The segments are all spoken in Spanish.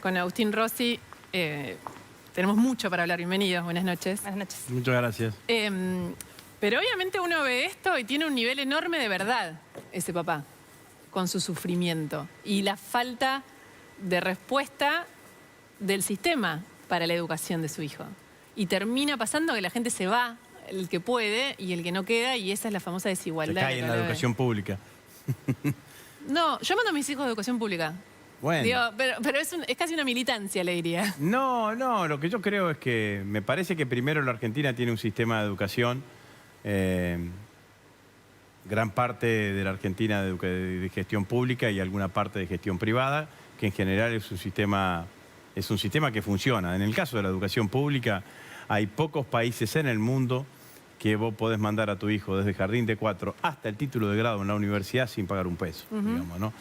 Con Agustín Rossi tenemos mucho para hablar. Bienvenidos, buenas noches. Buenas noches. Muchas gracias. Pero obviamente uno ve esto y tiene un nivel enorme de verdad, ese papá, con su sufrimiento y la falta de respuesta del sistema para la educación de su hijo. Y termina pasando que la gente se va, el que puede y el que no queda, y esa es la famosa desigualdad. Se cae en la educación pública. No, yo mando a mis hijos a educación pública. Bueno. Digo, pero es casi una militancia, le diría. No, lo que yo creo es que me parece que primero la Argentina tiene un sistema de educación, gran parte de la Argentina de gestión pública y alguna parte de gestión privada, que en general es un sistema que funciona. En el caso de la educación pública, hay pocos países en el mundo que vos podés mandar a tu hijo desde jardín de 4 hasta el título de grado en la universidad sin pagar un peso, digamos, ¿no?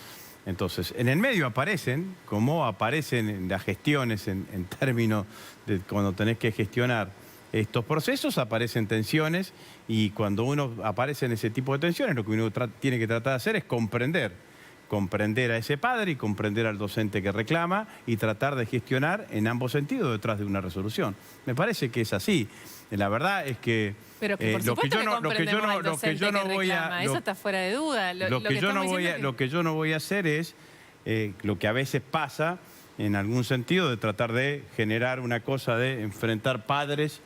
Entonces, en el medio aparecen, como aparecen en las gestiones en términos de cuando tenés que gestionar estos procesos, aparecen tensiones, y cuando uno aparece en ese tipo de tensiones, lo que uno tiene que tratar de hacer es comprender a ese padre y comprender al docente que reclama y tratar de gestionar en ambos sentidos detrás de una resolución. Me parece que es así. La verdad es que pero que por supuesto que comprendemos al docente que reclama, eso está fuera de duda. Lo que yo no voy a hacer es lo que a veces pasa en algún sentido de tratar de generar una cosa de enfrentar padres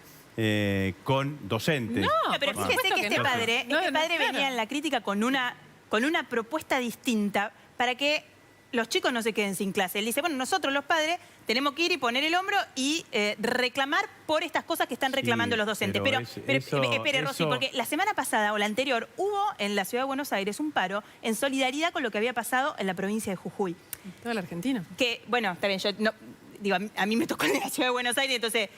con docentes. No, pero fíjese que este padre venía en la crítica con una propuesta distinta para que los chicos no se queden sin clase. Él dice, bueno, nosotros los padres tenemos que ir y poner el hombro y reclamar por estas cosas que están reclamando los docentes. Pero espere, Rossi, porque la semana pasada o la anterior hubo en la Ciudad de Buenos Aires un paro en solidaridad con lo que había pasado en la provincia de Jujuy. Toda la Argentina. Que, bueno, está bien, yo no, digo, a mí me tocó en la Ciudad de Buenos Aires, entonces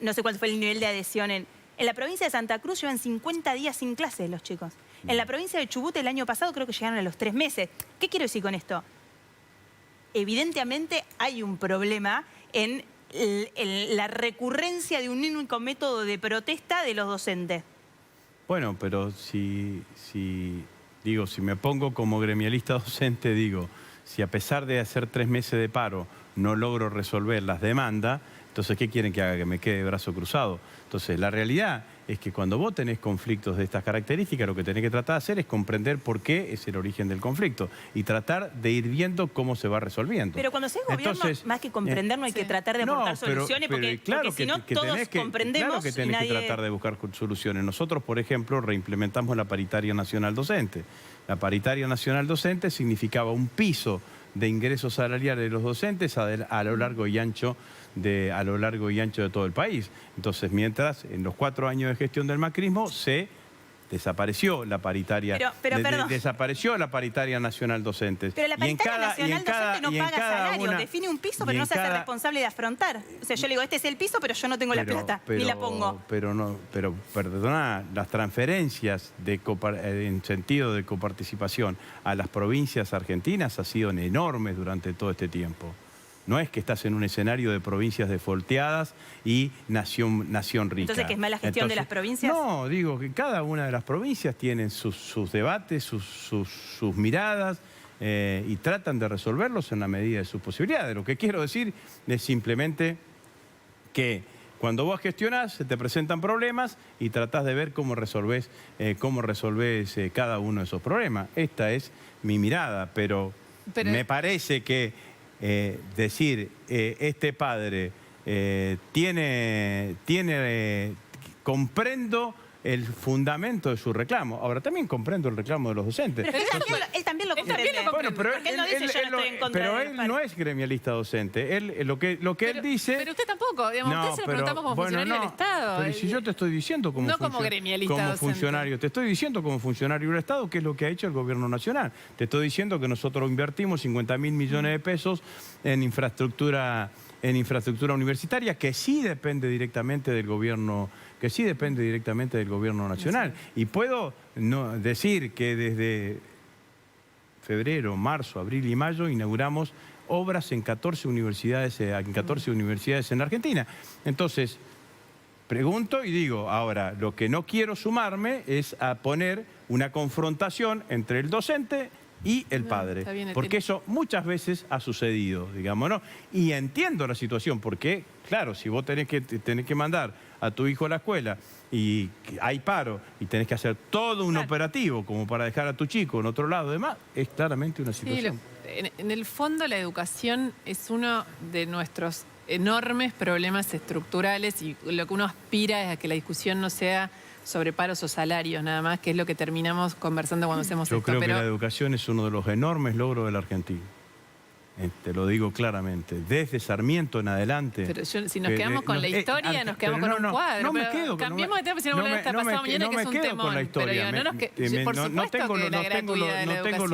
no sé cuál fue el nivel de adhesión en la provincia de Santa Cruz. Llevan 50 días sin clases los chicos. En la provincia de Chubut el año pasado creo que llegaron a los 3 meses. ¿Qué quiero decir con esto? Evidentemente hay un problema en la recurrencia de un único método de protesta de los docentes. Bueno, pero si me pongo como gremialista docente, si a pesar de hacer 3 meses de paro no logro resolver las demandas, entonces, ¿qué quieren que haga? ¿Que me quede de brazo cruzado? Entonces, la realidad es que cuando vos tenés conflictos de estas características, lo que tenés que tratar de hacer es comprender por qué es el origen del conflicto y tratar de ir viendo cómo se va resolviendo. Pero cuando se es gobierno, entonces, más que comprender, no hay que tratar de aportar soluciones, porque si no todos comprendemos. Claro que tenés que tratar de buscar soluciones. Nosotros, por ejemplo, reimplementamos la paritaria nacional docente. La paritaria nacional docente significaba un piso de ingresos salariales de los docentes a lo largo y ancho de todo el país. Entonces, mientras en los 4 años de gestión del macrismo se desapareció la paritaria, desapareció la paritaria nacional docente. Pero la paritaria nacional docente no paga salario, define un piso, pero no se hace responsable de afrontar. O sea, yo le digo, este es el piso, pero yo no tengo la plata, ni la pongo. Pero perdona, las transferencias en sentido de coparticipación a las provincias argentinas han sido enormes durante todo este tiempo. No es que estás en un escenario de provincias defolteadas y nación rica. ¿Entonces que es mala gestión de las provincias? No, digo que cada una de las provincias tienen sus debates, sus miradas y tratan de resolverlos en la medida de sus posibilidades. Lo que quiero decir es simplemente que cuando vos gestionás se te presentan problemas y tratás de ver cómo resolvés cada uno de esos problemas. Esta es mi mirada, pero me parece que decir, este padre comprendo el fundamento de su reclamo. Ahora, también comprendo el reclamo de los docentes. Pero él también lo comprende. Bueno, pero porque él no dice yo no estoy en contra pero él no es gremialista docente. Lo que él dice... Pero usted tampoco, digamos, usted se lo preguntamos como funcionario del Estado. Pero si yo te estoy diciendo como funcionario, te estoy diciendo como funcionario del Estado qué es lo que ha hecho el gobierno nacional. Te estoy diciendo que nosotros invertimos 50.000 millones de pesos en infraestructura universitaria, que sí depende directamente del gobierno nacional. Y puedo decir que desde febrero, marzo, abril y mayo inauguramos obras en 14 universidades en la Argentina. Entonces, pregunto y digo, ahora, lo que no quiero sumarme es a poner una confrontación entre el docente y el padre. Porque eso muchas veces ha sucedido, digamos, ¿no? Y entiendo la situación, porque, claro, si vos tenés que mandar a tu hijo a la escuela y hay paro y tenés que hacer todo un operativo como para dejar a tu chico en otro lado, además, es claramente una situación. Sí, en el fondo la educación es uno de nuestros enormes problemas estructurales y lo que uno aspira es a que la discusión no sea sobre paros o salarios, nada más, que es lo que terminamos conversando cuando hacemos esto. Yo creo que la educación es uno de los enormes logros de la Argentina. Te lo digo claramente, desde Sarmiento en adelante. Pero si nos quedamos con la historia, nos quedamos con un cuadro. No me quedo. Cambiemos de tema, si no me esta pasado mañana, que es un temón. Con la historia. Por supuesto que la gratuidad de la educación. No tengo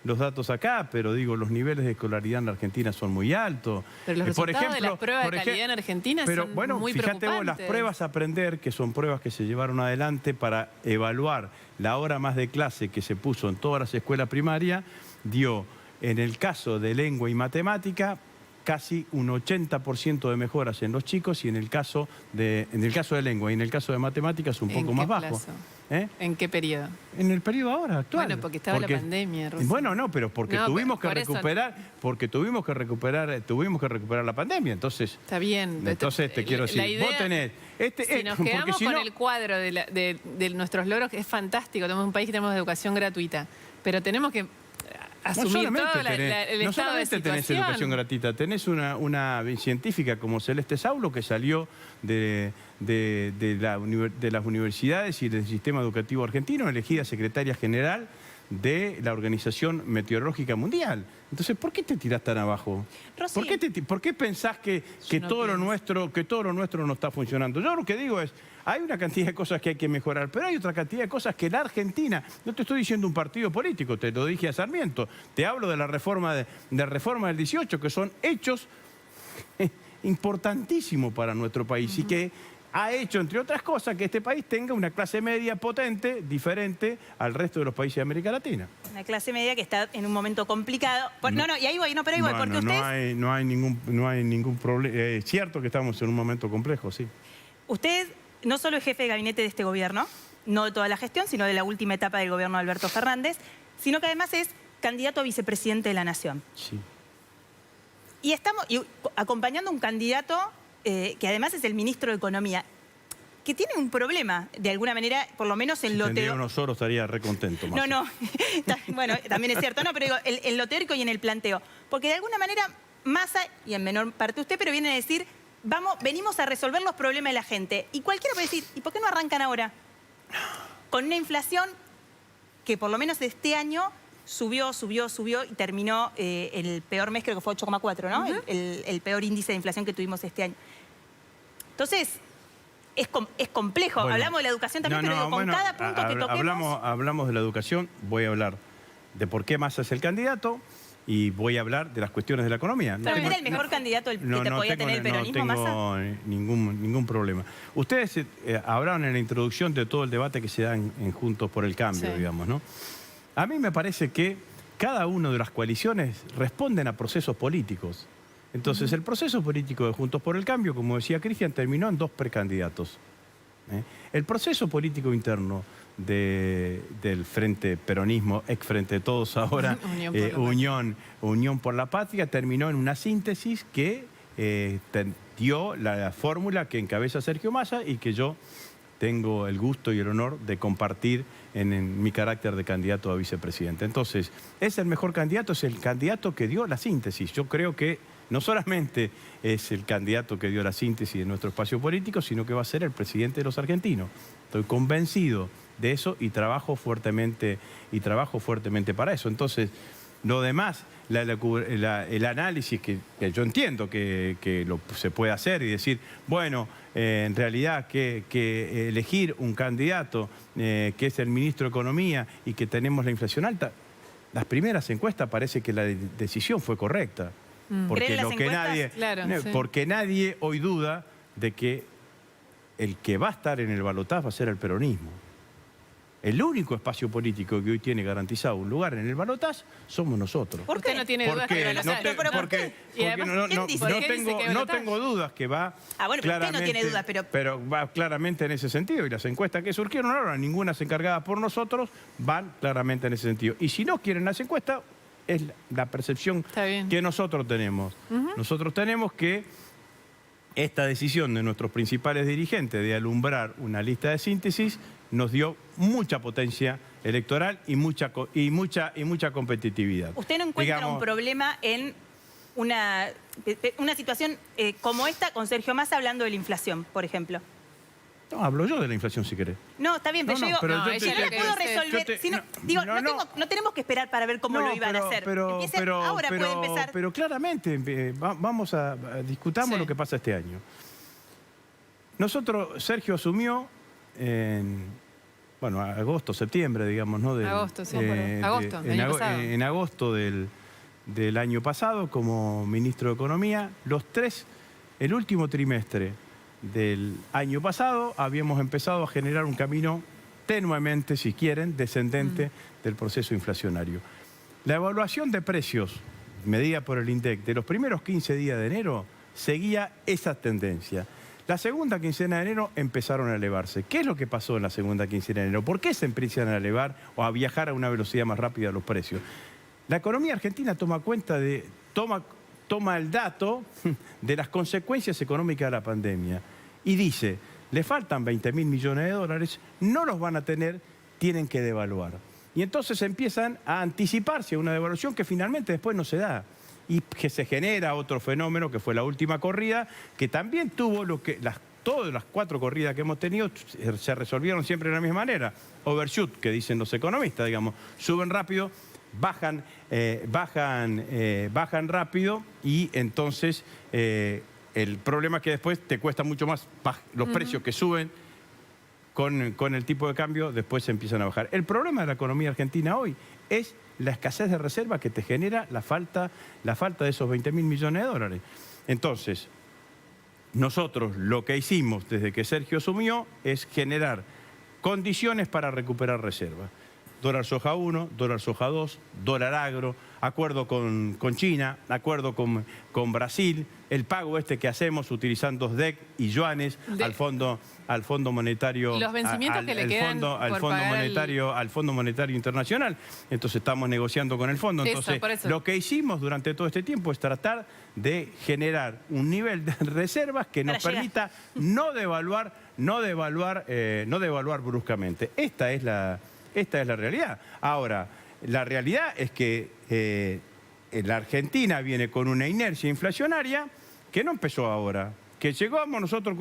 los datos acá, pero digo, los niveles de escolaridad en Argentina son muy altos. Pero los resultados de las pruebas de calidad en Argentina son muy preocupantes. Fíjate vos, las pruebas a aprender, que son pruebas que se llevaron adelante para evaluar la hora más de clase que se puso en todas las escuelas primarias, dio, en el caso de lengua y matemática, casi un 80% de mejoras en los chicos, y en el caso de lengua y en el caso de matemáticas un poco más bajo. ¿En qué periodo? En el periodo ahora, actual. Bueno, porque estaba la pandemia, Rosy. Bueno, no, pero porque tuvimos que recuperar la pandemia, entonces. Está bien. Entonces te quiero decir, vos tenés si nos quedamos con el cuadro de nuestros logros, que es fantástico, tenemos un país que tenemos educación gratuita, pero tenemos que asumir todo el estado de situación. Tenés educación gratuita, tenés una científica como Celeste Saulo que salió de las universidades y del sistema educativo argentino, elegida secretaria general de la Organización Meteorológica Mundial. Entonces, ¿por qué te tirás tan abajo? Rosy, ¿Por qué pensás que todo lo nuestro no está funcionando? Yo lo que digo es, hay una cantidad de cosas que hay que mejorar, pero hay otra cantidad de cosas que la Argentina, no te estoy diciendo un partido político, te lo dije a Sarmiento, te hablo de la reforma del 18, que son hechos importantísimos para nuestro país y que ha hecho, entre otras cosas, que este país tenga una clase media potente, diferente al resto de los países de América Latina. Una clase media que está en un momento complicado. Y ahí voy, pero ahí voy, porque ustedes... No hay ningún problema. Es cierto que estamos en un momento complejo, sí. Usted no solo es jefe de gabinete de este gobierno, no de toda la gestión, sino de la última etapa del gobierno de Alberto Fernández, sino que además es candidato a vicepresidente de la Nación. Sí. Y estamos acompañando a un candidato que además es el ministro de Economía, que tiene un problema, de alguna manera, por lo menos en lo teórico. Si tendría unos oros estaría recontento. No. Bueno, también es cierto. No, pero digo, en lo teórico y en el planteo. Porque de alguna manera, Massa, y en menor parte usted, pero viene a decir, venimos a resolver los problemas de la gente. Y cualquiera puede decir, ¿y por qué no arrancan ahora? Con una inflación que por lo menos este año subió y terminó el peor mes, creo que fue 8,4, ¿no? El peor índice de inflación que tuvimos este año. Entonces, es complejo. Bueno, hablamos de la educación también, pero digo, con cada punto que toquemos... Hablamos de la educación, voy a hablar de por qué Massa es el candidato y voy a hablar de las cuestiones de la economía. ¿Pero era el mejor candidato que te podía tener el peronismo, Massa? No tengo ningún problema. Ustedes hablaron en la introducción de todo el debate que se da en Juntos por el Cambio, digamos, ¿no? A mí me parece que cada una de las coaliciones responden a procesos políticos. Entonces, el proceso político de Juntos por el Cambio, como decía Cristian, terminó en 2 precandidatos. El proceso político interno del Frente Peronismo, ex Frente Todos ahora, Unión por la Patria, terminó en una síntesis que dio la fórmula que encabeza Sergio Massa y que yo tengo el gusto y el honor de compartir en mi carácter de candidato a vicepresidente. Entonces, es el mejor candidato, es el candidato que dio la síntesis. Yo creo que no solamente es el candidato que dio la síntesis de nuestro espacio político, sino que va a ser el presidente de los argentinos. Estoy convencido de eso y trabajo fuertemente para eso. Entonces, lo demás, el análisis que yo entiendo que se puede hacer y decir, bueno, en realidad que elegir un candidato que es el ministro de Economía y que tenemos la inflación alta, las primeras encuestas parece que la decisión fue correcta. Porque nadie hoy duda de que el que va a estar en el balotaje va a ser el peronismo. El único espacio político que hoy tiene garantizado un lugar en el balotaje somos nosotros. ¿Por qué no tiene dudas que no tengo dudas que va bueno, pero usted no tiene dudas, pero va claramente en ese sentido. Y las encuestas que surgieron ahora, ninguna es encargada por nosotros, van claramente en ese sentido. Y si no quieren las encuestas, es la percepción que nosotros tenemos. Nosotros tenemos que esta decisión de nuestros principales dirigentes de alumbrar una lista de síntesis nos dio mucha potencia electoral y mucha competitividad. ¿Usted no encuentra un problema en una situación como esta con Sergio Massa hablando de la inflación, por ejemplo? No, hablo yo de la inflación si querés. No, está bien, pero yo digo, si no la puedo resolver, no tenemos que esperar para ver cómo lo iban a hacer. Ahora puede empezar. Pero claramente, discutamos lo que pasa este año. Sergio asumió en agosto, septiembre, digamos, ¿no? En agosto del año pasado, como ministro de Economía, el último trimestre del año pasado habíamos empezado a generar un camino tenuemente, si quieren, descendente del proceso inflacionario. La evaluación de precios medida por el INDEC de los primeros 15 días de enero seguía esa tendencia. La segunda quincena de enero empezaron a elevarse. ¿Qué es lo que pasó en la segunda quincena de enero? ¿Por qué se empiezan a elevar o a viajar a una velocidad más rápida los precios? La economía argentina toma el dato de las consecuencias económicas de la pandemia y dice, le faltan 20.000 millones de dólares, no los van a tener, tienen que devaluar. Y entonces empiezan a anticiparse a una devaluación que finalmente después no se da. Y que se genera otro fenómeno que fue la última corrida, que también tuvo todas las 4 corridas que hemos tenido se resolvieron siempre de la misma manera. Overshoot, que dicen los economistas, digamos, suben rápido, bajan rápido y entonces el problema es que después te cuesta mucho más los precios que suben con el tipo de cambio, después se empiezan a bajar. El problema de la economía argentina hoy es la escasez de reserva que te genera la falta de esos 20.000 millones de dólares. Entonces, nosotros lo que hicimos desde que Sergio asumió es generar condiciones para recuperar reservas. Dólar soja 1, dólar soja 2, dólar agro, acuerdo con China, acuerdo con Brasil, el pago que hacemos utilizando SDEC y yuanes al Fondo Monetario, los vencimientos que le quedan al Fondo Monetario Internacional. Entonces estamos negociando con el fondo. Entonces, lo que hicimos durante todo este tiempo es tratar de generar un nivel de reservas que nos permita no devaluar bruscamente. Esta es la realidad. Ahora, la realidad es que la Argentina viene con una inercia inflacionaria que no empezó ahora, que llegamos nosotros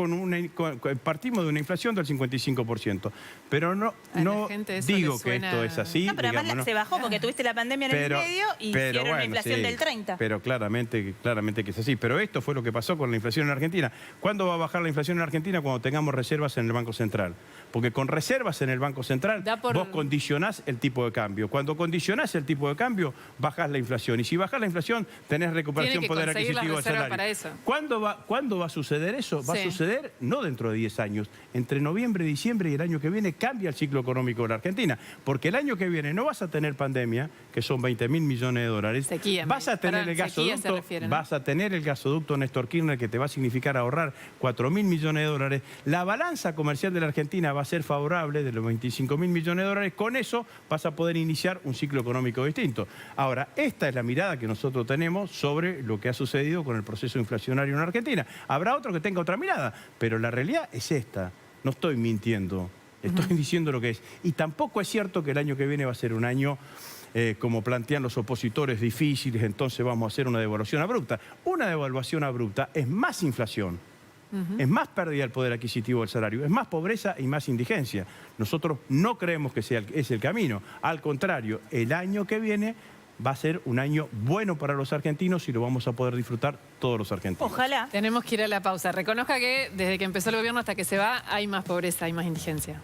partimos de una inflación del 55%. Pero no digo que esto es así. No, pero además se bajó porque tuviste la pandemia en el medio y hicieron una inflación del 30%. Pero claramente que es así. Pero esto fue lo que pasó con la inflación en Argentina. ¿Cuándo va a bajar la inflación en Argentina? Cuando tengamos reservas en el Banco Central. Porque con reservas en el Banco Central vos condicionás el tipo de cambio. Cuando condicionás el tipo de cambio, bajás la inflación. Y si bajás la inflación, tenés recuperación poder adquisitivo del salario. Para eso. ¿Cuándo va a suceder eso? Va a suceder no dentro de 10 años. Entre noviembre, diciembre y el año que viene cambia el ciclo económico de la Argentina. Porque el año que viene no vas a tener pandemia, que son 20.000 millones de dólares. Vas a tener el gasoducto Néstor Kirchner, que te va a significar ahorrar 4.000 millones de dólares. La balanza comercial de la Argentina va a ser favorable de los 25.000 millones de dólares. Con eso vas a poder iniciar un ciclo económico distinto. Ahora, esta es la mirada que nosotros tenemos sobre lo que ha sucedido con el proceso inflacionario en Argentina. Habrá otro que tenga otra mirada, pero la realidad es esta. No estoy mintiendo, estoy diciendo lo que es. Y tampoco es cierto que el año que viene va a ser un año, como plantean los opositores, difíciles, entonces vamos a hacer una devaluación abrupta. Una devaluación abrupta es más inflación. Es más pérdida del poder adquisitivo del salario, es más pobreza y más indigencia. Nosotros no creemos que es el camino. Al contrario, el año que viene va a ser un año bueno para los argentinos y lo vamos a poder disfrutar todos los argentinos. Ojalá. Tenemos que ir a la pausa. Reconozca que desde que empezó el gobierno hasta que se va hay más pobreza, hay más indigencia.